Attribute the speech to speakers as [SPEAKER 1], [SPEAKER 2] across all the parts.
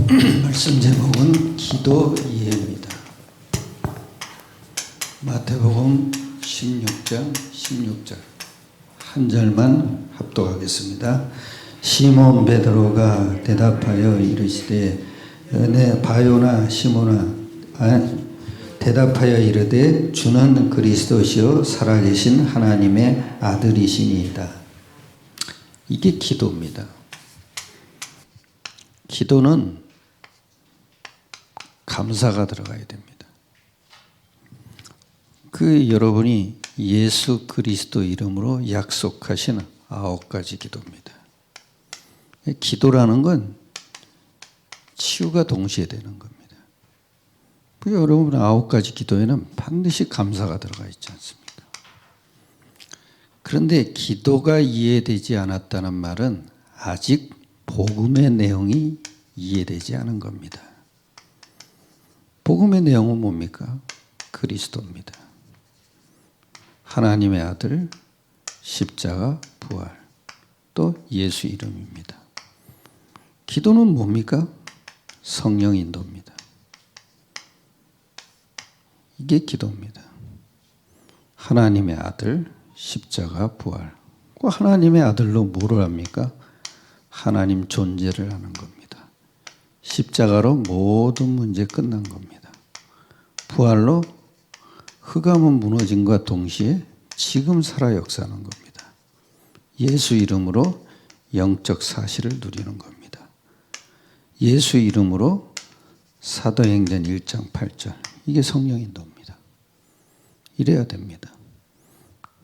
[SPEAKER 1] 말씀 제목은 기도 이해입니다. 마태복음 16장 16절 한 절만 합독하겠습니다. 시몬 베드로가 대답하여 이르시되 내 바요나 시몬아 대답하여 이르되 주는 그리스도시요 살아계신 하나님의 아들이시니이다. 이게 기도입니다. 기도는 감사가 들어가야 됩니다. 여러분이 예수 그리스도 이름으로 약속하신 9가지 기도입니다. 기도라는 건 치유가 동시에 되는 겁니다. 여러분 9가지 기도에는 반드시 감사가 들어가 있지 않습니까? 그런데 기도가 이해되지 않았다는 말은 아직 복음의 내용이 이해되지 않은 겁니다. 복음의 내용은 뭡니까? 그리스도입니다. 하나님의 아들, 십자가, 부활, 또 예수 이름입니다. 기도는 뭡니까? 성령 인도입니다. 이게 기도입니다. 하나님의 아들, 십자가, 부활. 하나님의 아들로 뭐를 합니까? 하나님 존재를 하는 겁니다. 십자가로 모든 문제 끝난 겁니다. 부활로 흑암은 무너짐과 동시에 지금 살아 역사하는 겁니다. 예수 이름으로 영적 사실을 누리는 겁니다. 예수 이름으로 사도행전 1장 8절 이게 성령 인도입니다. 이래야 됩니다.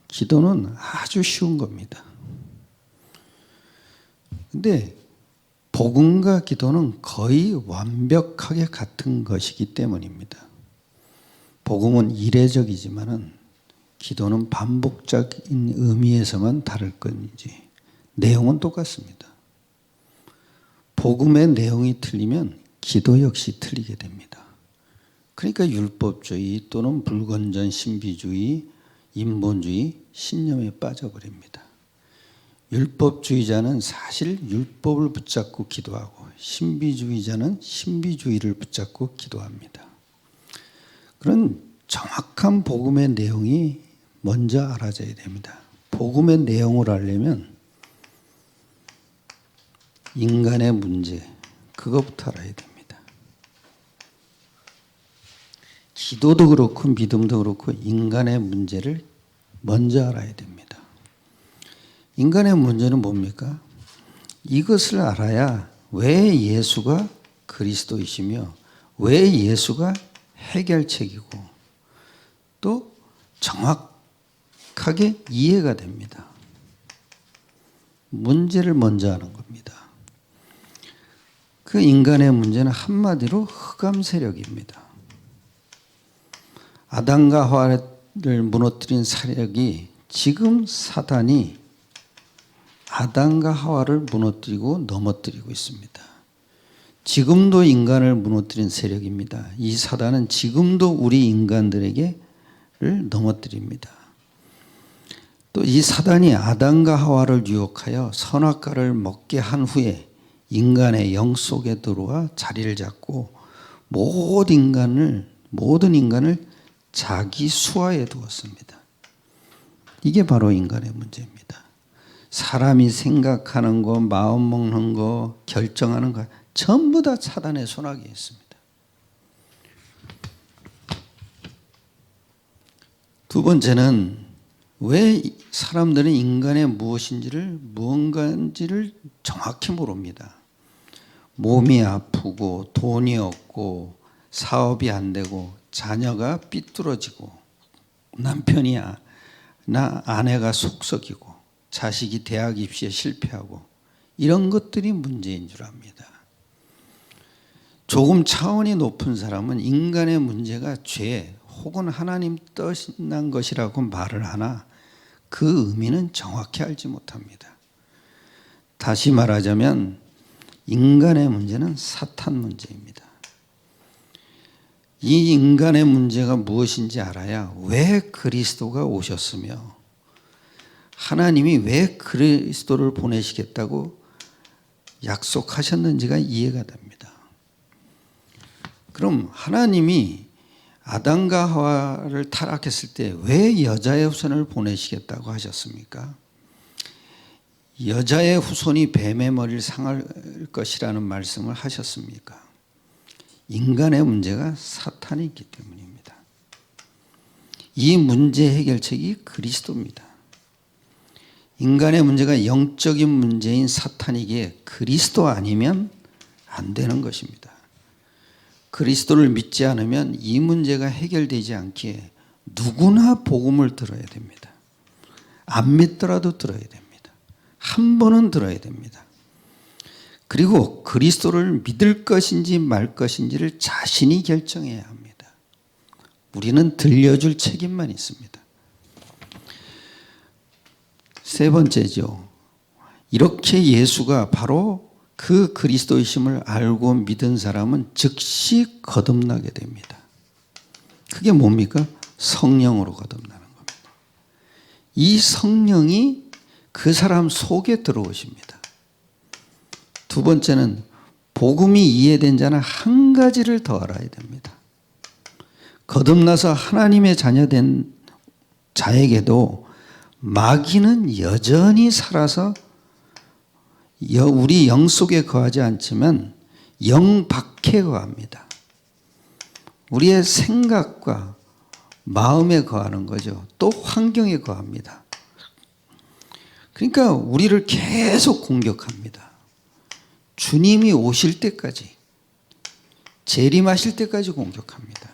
[SPEAKER 1] 기도는 아주 쉬운 겁니다. 근데 복음과 기도는 거의 완벽하게 같은 것이기 때문입니다. 복음은 이례적이지만은 기도는 반복적인 의미에서만 다를 뿐이지 내용은 똑같습니다. 복음의 내용이 틀리면 기도 역시 틀리게 됩니다. 그러니까 율법주의 또는 불건전 신비주의, 인본주의, 신념에 빠져버립니다. 율법주의자는 사실 율법을 붙잡고 기도하고 신비주의자는 신비주의를 붙잡고 기도합니다. 그런 정확한 복음의 내용이 먼저 알아져야 됩니다. 복음의 내용을 알려면 인간의 문제, 그것부터 알아야 됩니다. 기도도 그렇고 믿음도 그렇고 인간의 문제를 먼저 알아야 됩니다. 인간의 문제는 뭡니까? 이것을 알아야 왜 예수가 그리스도이시며 왜 예수가 해결책이고 또 정확하게 이해가 됩니다. 문제를 먼저 아는 겁니다. 그 인간의 문제는 한마디로 흑암 세력입니다. 아담과 하와를 무너뜨린 세력이 지금 사단이 아담과 하와를 무너뜨리고 넘어뜨리고 있습니다. 지금도 인간을 무너뜨린 세력입니다. 이 사단은 지금도 우리 인간들에게를 넘어뜨립니다. 또 이 사단이 아담과 하와를 유혹하여 선악과를 먹게 한 후에 인간의 영 속에 들어와 자리를 잡고 모든 인간을 자기 수하에 두었습니다. 이게 바로 인간의 문제입니다. 사람이 생각하는 거, 마음 먹는 거, 결정하는 거 전부 다 사단의 손아귀에 있습니다. 두 번째는 왜 사람들은 인간의 무언가인지를 정확히 모릅니다. 몸이 아프고 돈이 없고 사업이 안 되고 자녀가 삐뚤어지고 남편이야 나 아내가 속썩이고 자식이 대학 입시에 실패하고 이런 것들이 문제인 줄 압니다. 조금 차원이 높은 사람은 인간의 문제가 죄 혹은 하나님 떠난 것이라고 말을 하나 그 의미는 정확히 알지 못합니다. 다시 말하자면 인간의 문제는 사탄 문제입니다. 이 인간의 문제가 무엇인지 알아야 왜 그리스도가 오셨으며 하나님이 왜 그리스도를 보내시겠다고 약속하셨는지가 이해가 됩니다. 그럼 하나님이 아담과 하와를 타락했을 때 왜 여자의 후손을 보내시겠다고 하셨습니까? 여자의 후손이 뱀의 머리를 상할 것이라는 말씀을 하셨습니까? 인간의 문제가 사탄이 있기 때문입니다. 이 문제 해결책이 그리스도입니다. 인간의 문제가 영적인 문제인 사탄이기에 그리스도 아니면 안 되는 것입니다. 그리스도를 믿지 않으면 이 문제가 해결되지 않기에 누구나 복음을 들어야 됩니다. 안 믿더라도 들어야 됩니다. 한 번은 들어야 됩니다. 그리고 그리스도를 믿을 것인지 말 것인지를 자신이 결정해야 합니다. 우리는 들려줄 책임만 있습니다. 세 번째죠. 이렇게 예수가 바로 그 그리스도이심을 알고 믿은 사람은 즉시 거듭나게 됩니다. 그게 뭡니까? 성령으로 거듭나는 겁니다. 이 성령이 그 사람 속에 들어오십니다. 두 번째는 복음이 이해된 자는 한 가지를 더 알아야 됩니다. 거듭나서 하나님의 자녀된 자에게도 마귀는 여전히 살아서 우리 영 속에 거하지 않지만 영 밖에 거합니다. 우리의 생각과 마음에 거하는 거죠. 또 환경에 거합니다. 그러니까 우리를 계속 공격합니다. 주님이 오실 때까지, 재림하실 때까지 공격합니다.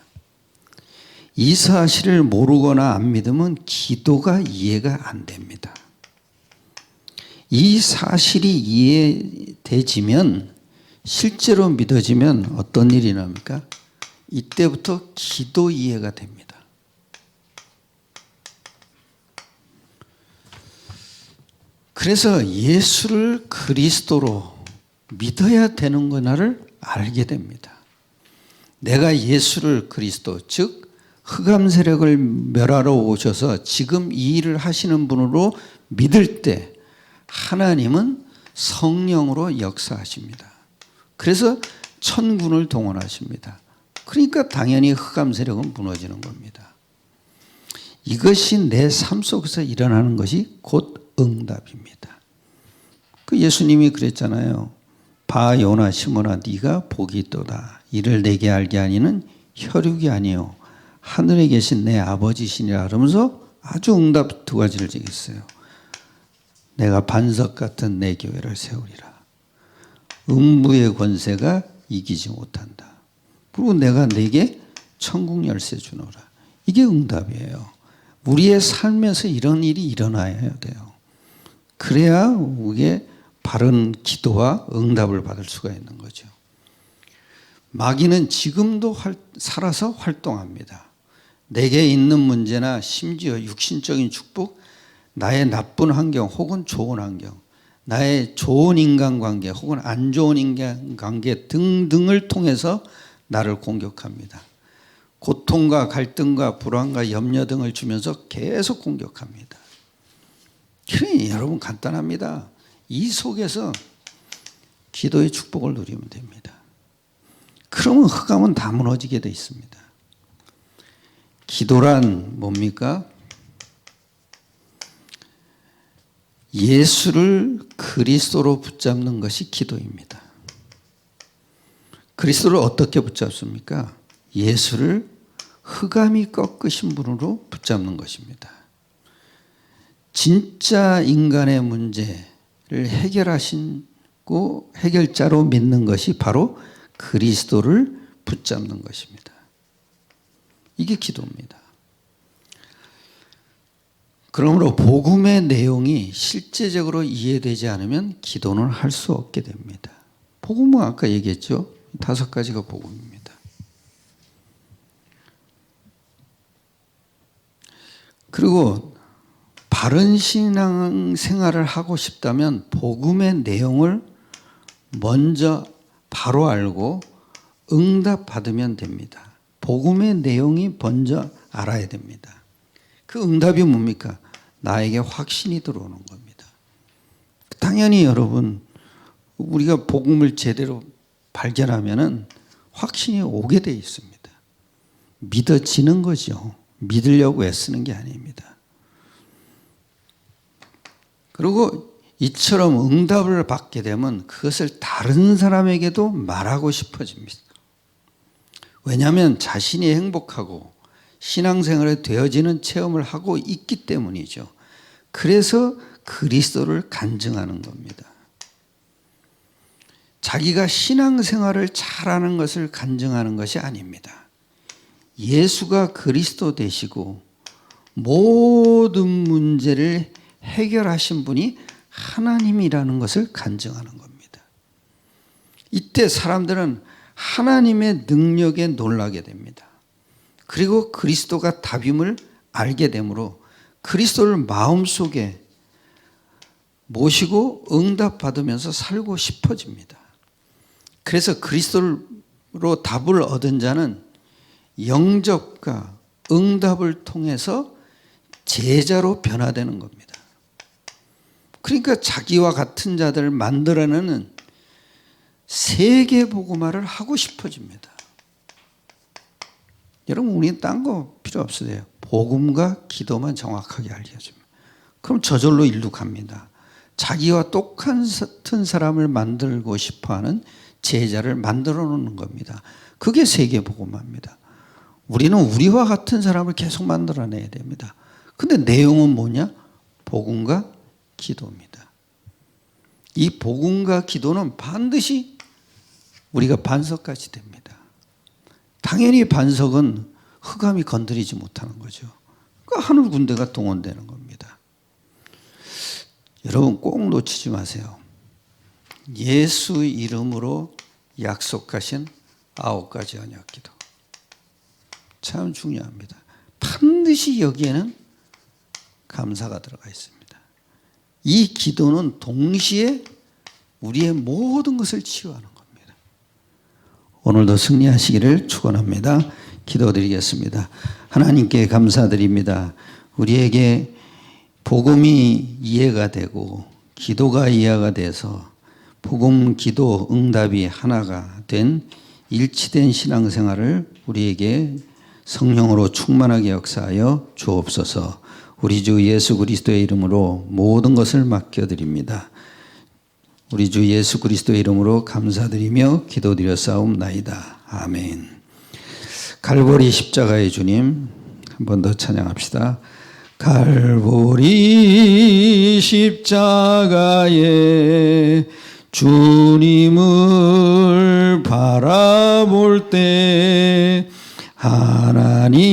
[SPEAKER 1] 이 사실을 모르거나 안 믿으면 기도가 이해가 안 됩니다. 이 사실이 이해되지면, 실제로 믿어지면 어떤 일이 납니까? 이때부터 기도 이해가 됩니다. 그래서 예수를 그리스도로 믿어야 되는 거나를 알게 됩니다. 내가 예수를 그리스도, 즉 흑암 세력을 멸하러 오셔서 지금 이 일을 하시는 분으로 믿을 때 하나님은 성령으로 역사하십니다. 그래서 천군을 동원하십니다. 그러니까 당연히 흑암 세력은 무너지는 겁니다. 이것이 내 삶 속에서 일어나는 것이 곧 응답입니다. 그 예수님이 그랬잖아요. 바 요나 시몬아 네가 복이 있도다. 이를 내게 알게 하니는 혈육이 아니요 하늘에 계신 내 아버지시니라 그러면서 아주 응답 두 가지를 얘기했어요. 내가 반석 같은 내 교회를 세우리라. 음부의 권세가 이기지 못한다. 그리고 내가 네게 천국 열쇠 주노라. 이게 응답이에요. 우리의 삶에서 이런 일이 일어나야 돼요. 그래야 우리의 바른 기도와 응답을 받을 수가 있는 거죠. 마귀는 지금도 살아서 활동합니다. 내게 있는 문제나 심지어 육신적인 축복, 나의 나쁜 환경 혹은 좋은 환경, 나의 좋은 인간관계 혹은 안 좋은 인간관계 등등을 통해서 나를 공격합니다. 고통과 갈등과 불안과 염려 등을 주면서 계속 공격합니다. 그러니 여러분 간단합니다. 이 속에서 기도의 축복을 누리면 됩니다. 그러면 흑암은 다 무너지게 돼 있습니다. 기도란 뭡니까? 예수를 그리스도로 붙잡는 것이 기도입니다. 그리스도를 어떻게 붙잡습니까? 예수를 흑암이 꺾으신 분으로 붙잡는 것입니다. 진짜 인간의 문제를 해결하시고 해결자로 믿는 것이 바로 그리스도를 붙잡는 것입니다. 이게 기도입니다. 그러므로 복음의 내용이 실제적으로 이해되지 않으면 기도는 할 수 없게 됩니다. 복음은 아까 얘기했죠. 5가지가 복음입니다. 그리고 바른 신앙 생활을 하고 싶다면 복음의 내용을 먼저 바로 알고 응답받으면 됩니다. 복음의 내용이 먼저 알아야 됩니다. 그 응답이 뭡니까? 나에게 확신이 들어오는 겁니다. 당연히 여러분, 우리가 복음을 제대로 발견하면은 확신이 오게 돼 있습니다. 믿어지는 거죠. 믿으려고 애쓰는 게 아닙니다. 그리고 이처럼 응답을 받게 되면 그것을 다른 사람에게도 말하고 싶어집니다. 왜냐하면 자신이 행복하고 신앙생활에 되어지는 체험을 하고 있기 때문이죠. 그래서 그리스도를 간증하는 겁니다. 자기가 신앙생활을 잘하는 것을 간증하는 것이 아닙니다. 예수가 그리스도 되시고 모든 문제를 해결하신 분이 하나님이라는 것을 간증하는 겁니다. 이때 사람들은 하나님의 능력에 놀라게 됩니다. 그리고 그리스도가 답임을 알게 되므로 그리스도를 마음속에 모시고 응답받으면서 살고 싶어집니다. 그래서 그리스도로 답을 얻은 자는 영접과 응답을 통해서 제자로 변화되는 겁니다. 그러니까 자기와 같은 자들을 만들어내는 세계복음화를 하고 싶어집니다. 여러분, 우리는 딴 거 필요 없어요. 복음과 기도만 정확하게 알려줍니다. 그럼 저절로 일로 갑니다. 자기와 똑같은 사람을 만들고 싶어하는 제자를 만들어 놓는 겁니다. 그게 세계복음화입니다. 우리는 우리와 같은 사람을 계속 만들어내야 됩니다. 근데 내용은 뭐냐? 복음과 기도입니다. 이 복음과 기도는 반드시 우리가 반석같이 됩니다. 당연히 반석은 흑암이 건드리지 못하는 거죠. 그러니까 하늘 군대가 동원되는 겁니다. 여러분 꼭 놓치지 마세요. 예수 이름으로 약속하신 9가지 언약기도. 참 중요합니다. 반드시 여기에는 감사가 들어가 있습니다. 이 기도는 동시에 우리의 모든 것을 치유하는 겁니다. 오늘도 승리하시기를 축원합니다. 기도드리겠습니다. 하나님께 감사드립니다. 우리에게 복음이 이해가 되고 기도가 이해가 돼서 복음, 기도, 응답이 하나가 된 일치된 신앙생활을 우리에게 성령으로 충만하게 역사하여 주옵소서. 우리 주 예수 그리스도의 이름으로 모든 것을 맡겨드립니다. 우리 주 예수 그리스도의 이름으로 감사드리며 기도드렸사옵나이다. 아멘. 갈보리 십자가의 주님, 한 번 더 찬양합시다. 갈보리 십자가의 주님을 바라볼 때 하나님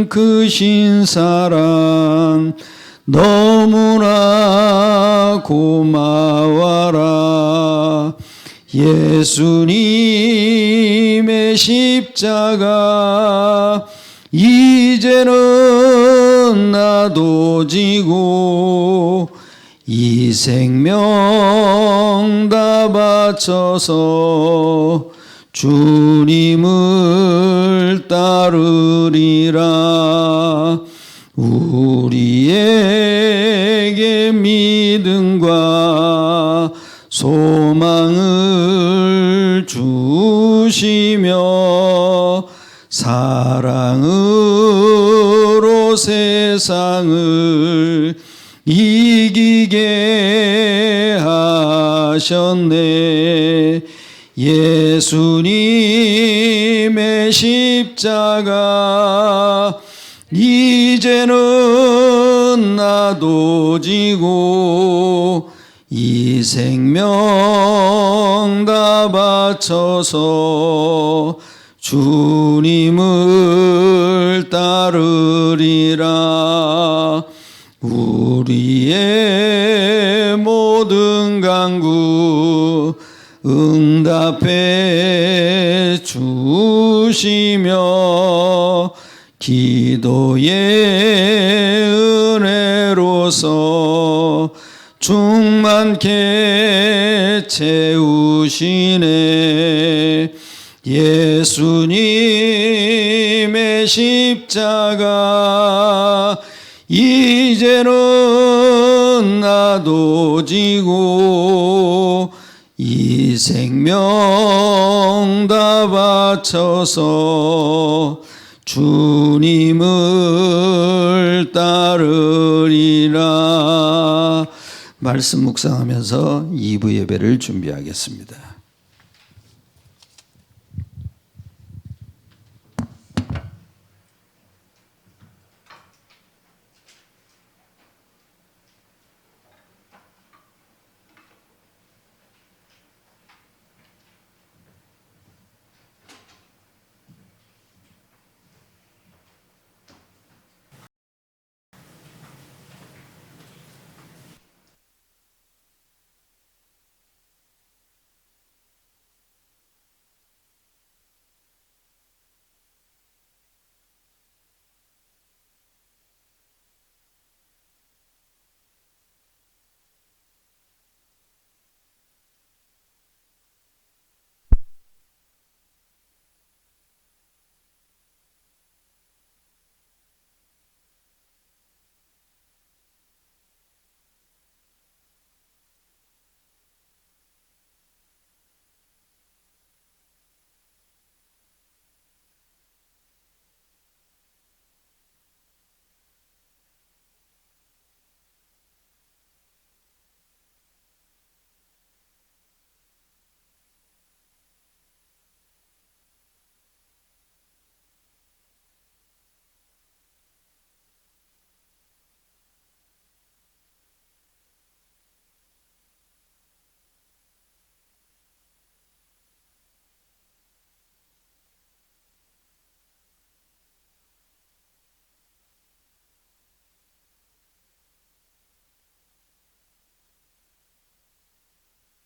[SPEAKER 1] 크신 사랑 너무나 고마워라. 예수님의 십자가 이제는 나도 지고 이 생명 다 바쳐서 주님을 따르리라. 우리에게 믿음과 소망을 주시며 사랑으로 세상을 이기게 하셨네. 예수님의 십자가 이제는 나도 지고 이 생명 다 바쳐서 주님을 따르리라. 우리의 모든 간구 응답해 주시며 기도의 은혜로서 충만케 채우시네. 예수님의 십자가 이제는 나도 지고 이 생명 다 바쳐서 주님을 따르리라. 말씀 묵상하면서 2부 예배를 준비하겠습니다.